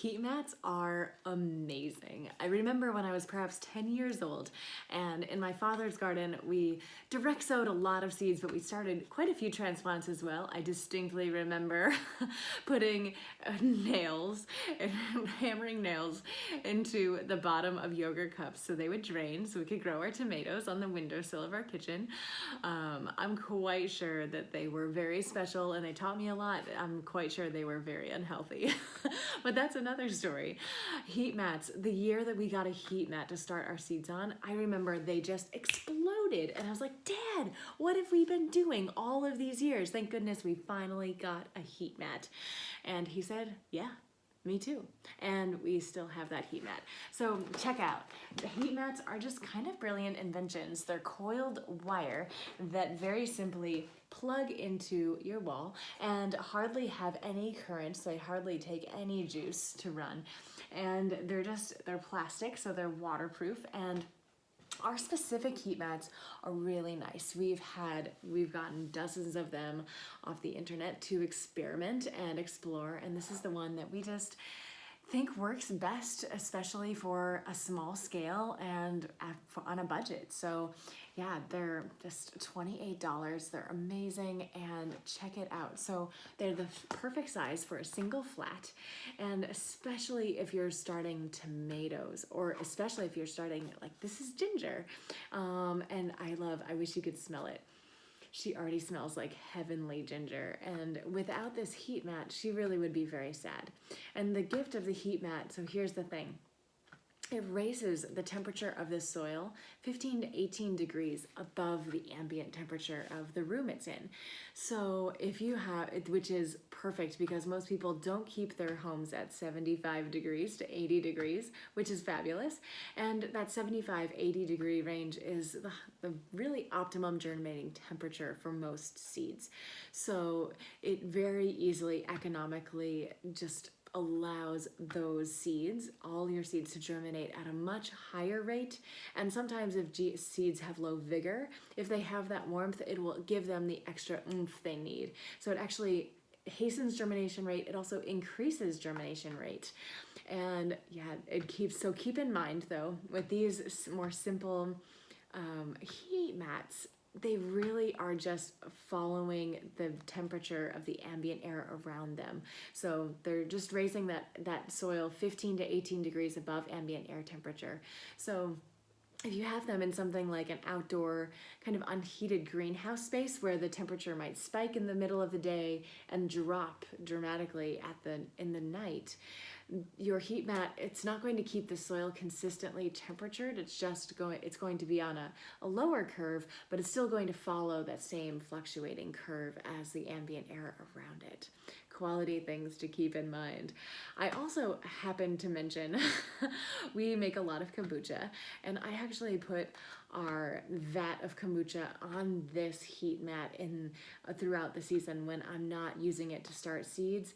Heat mats are amazing. I remember when I was perhaps 10 years old, and in my father's garden we direct sowed a lot of seeds, but we started quite a few transplants as well. I distinctly remember putting nails and hammering nails into the bottom of yogurt cups so they would drain so we could grow our tomatoes on the windowsill of our kitchen. I'm quite sure that they were very special and they taught me a lot. I'm quite sure they were very unhealthy. But that's another story. Heat mats, the year that we got a heat mat to start our seeds on, I remember they just exploded. And I was like, Dad, what have we been doing all of these years? Thank goodness we finally got a heat mat. And he said, yeah, me too. And we still have that heat mat. So check out, the heat mats are just kind of brilliant inventions. They're coiled wire that very simply plug into your wall and hardly have any current, so they hardly take any juice to run. And they're plastic, so they're waterproof, and our specific heat mats are really nice. We've gotten dozens of them off the internet to experiment and explore, and this is the one that we just think works best, especially for a small scale and on a budget. So yeah, they're just $28. They're amazing, and check it out. So they're the perfect size for a single flat, and especially if you're starting tomatoes, or especially if you're starting, like this is ginger. And I wish you could smell it. She already smells like heavenly ginger, and without this heat mat, she really would be very sad. And the gift of the heat mat, so here's the thing. It raises the temperature of the soil 15 to 18 degrees above the ambient temperature of the room it's in. So if you have, which is perfect because most people don't keep their homes at 75 degrees to 80 degrees, which is fabulous. And that 75-80 degree range is the really optimum germinating temperature for most seeds. So it very easily, economically just allows those seeds, all your seeds, to germinate at a much higher rate. And sometimes if seeds have low vigor, if they have that warmth, it will give them the extra oomph they need. So it actually hastens germination rate. It also increases germination rate. And yeah, so keep in mind though, with these more simple heat mats, they really are just following the temperature of the ambient air around them. So they're just raising that soil 15 to 18 degrees above ambient air temperature. So if you have them in something like an outdoor kind of unheated greenhouse space where the temperature might spike in the middle of the day and drop dramatically in the night, your heat mat, it's not going to keep the soil consistently temperatured. It's going to be on a lower curve, but it's still going to follow that same fluctuating curve as the ambient air around it. Quality things to keep in mind. I also happen to mention we make a lot of kombucha, and I actually put our vat of kombucha on this heat mat throughout the season when I'm not using it to start seeds,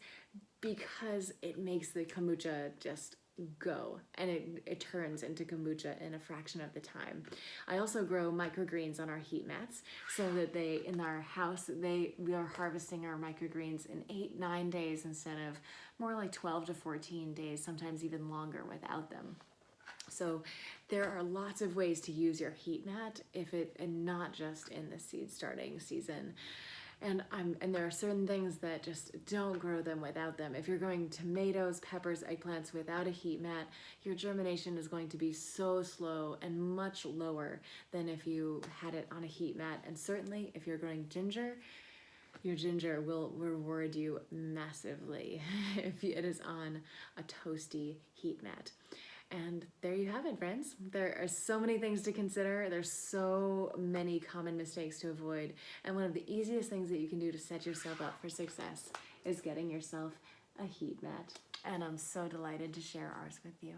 because it makes the kombucha just go, and it turns into kombucha in a fraction of the time. I also grow microgreens on our heat mats so that in our house, we are harvesting our microgreens in 8-9 days instead of more like 12 to 14 days, sometimes even longer without them. So there are lots of ways to use your heat mat and not just in the seed starting season. And there are certain things that just don't grow them without them. If you're growing tomatoes, peppers, eggplants without a heat mat, your germination is going to be so slow and much lower than if you had it on a heat mat. And certainly if you're growing ginger, your ginger will reward you massively if it is on a toasty heat mat. And there you have it, friends. There are so many things to consider. There's so many common mistakes to avoid. And one of the easiest things that you can do to set yourself up for success is getting yourself a heat mat. And I'm so delighted to share ours with you.